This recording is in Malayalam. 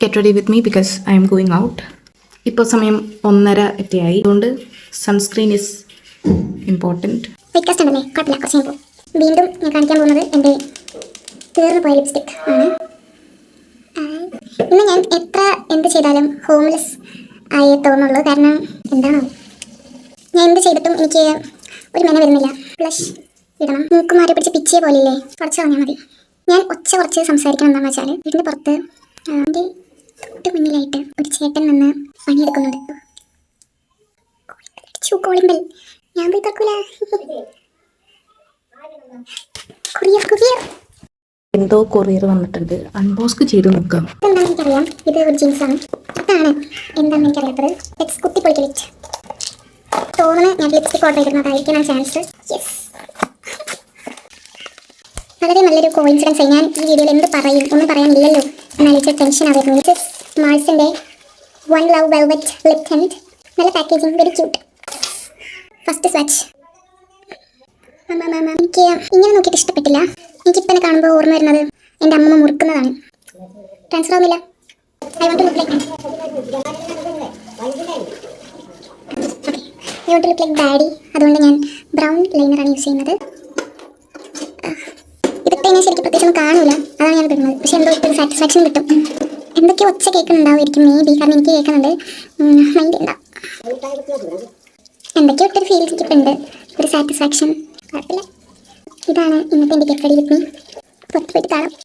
Get ready with me because I am going out. ഇപ്പോൾ സമയം 1:30 ഒക്കെയായി. അതുകൊണ്ട് സൺസ്ക്രീൻ ഇസ് ഇമ്പോർട്ടൻറ്റ്. വെക്കാസ്റ്റ് ഉണ്ടല്ലേ, കുഴപ്പമില്ല, കുറച്ച് ഞാൻ പോകും. വീണ്ടും ഞാൻ കാണിക്കാൻ പോകുന്നത് എൻ്റെ തീർന്നു പോയ ലിപ്സ്റ്റിക് ആണ്. ഇന്ന് ഞാൻ എത്ര എന്ത് ചെയ്താലും ഹോംലെസ് ആയേ തോന്നുള്ളൂ. കാരണം എന്താണോ, ഞാൻ എന്ത് ചെയ്തിട്ടും എനിക്ക് ഒരു മെന വരുന്നില്ല. ബ്ലഷ് ഇടണം, മൂക്കുമാരി പിടിച്ച് പിച്ചിയ പോലെയില്ലേ, കുറച്ച് കളഞ്ഞാൽ മതി. ഞാൻ കുറച്ച് സംസാരിക്കണം എന്താണെന്ന് വെച്ചാൽ, വീടിൻ്റെ പുറത്ത് എൻ്റെ തൊട്ട് മുന്നിലായിട്ട് ഒരു ചേട്ടൻ നിന്ന് പണിയെടുക്കുന്നുണ്ട്. കോളിംബൽ ഞാൻ പോയി തക്കൂല. കൊറിയർ എന്തോ കൊറിയർ വന്നിട്ടുണ്ട്, അൺബോക്സ് ചെയ്ത് നോക്കാം. എന്താണെന്ന് എനിക്കറിയാം, ഇത് ഒരു ജീൻസാണ്. ഇതാണ് എന്താണെന്ന് എനിക്കറിയാത്തത്. Let's കുത്തിപ്പൊളിക്കൽ it. തോന്നുന്നു ഞാൻ ലിപ്സ്റ്റിക് ഓർഡർ ചെയ്തിരുന്നതായിരിക്കണം ചാൻസ്. യെസ്, വളരെ നല്ലൊരു കോയിൻസിഡൻസ്. ഞാൻ ഈ വീഡിയോയിൽ എന്ത് പറയും, ഒന്നും പറയാനില്ലല്ലോ എന്നാലോചിച്ച് ടെൻഷൻ ആയിരുന്നു. ഇത് മാൾസിൻ്റെ one love velvet lip tint. നല്ല packaging, very cute. First swatch. എനിക്ക് ഇങ്ങനെ നോക്കിയിട്ട് ഇഷ്ടപ്പെട്ടില്ല. എനിക്കിപ്പം എന്നെ കാണുമ്പോൾ ഓർമ്മ വരുന്നത് എൻ്റെ അമ്മ മുറുക്കുന്നതാണ്. ട്രാൻസ്ഫർ ആവുന്നില്ല. I want to look like daddy. അതുകൊണ്ട് ഞാൻ ബ്രൗൺ ലൈനറാണ് യൂസ് ചെയ്യുന്നത്. ഇതിട്ട് കഴിഞ്ഞാൽ ശരിക്കും പ്രത്യേകിച്ചൊന്നും കാണൂല, അതാണ് ഞാൻ ഇടുന്നത്. പക്ഷെ എന്തോ ഒരു സാറ്റിസ്ഫാക്ഷൻ കിട്ടും. എന്തൊക്കെയോ ഒച്ച കേൾക്കുന്നുണ്ടാവുമായിരിക്കും മേ ബി, കാരണം എനിക്ക് കേൾക്കുന്നുണ്ട്. മൈൻഡ് ഉണ്ടാവും, എന്തൊക്കെയോ ഇട്ടൊരു ഫീൽ എനിക്കിപ്പുണ്ട്, ഒരു സാറ്റിസ്ഫാക്ഷൻ. കുഴപ്പമില്ല. ഇതാണ് ഇന്നത്തെ എൻ്റെ ഗെറ്റ് റെഡി വിത്ത് മീ. പുറത്ത് പോയിട്ട് കാണാം.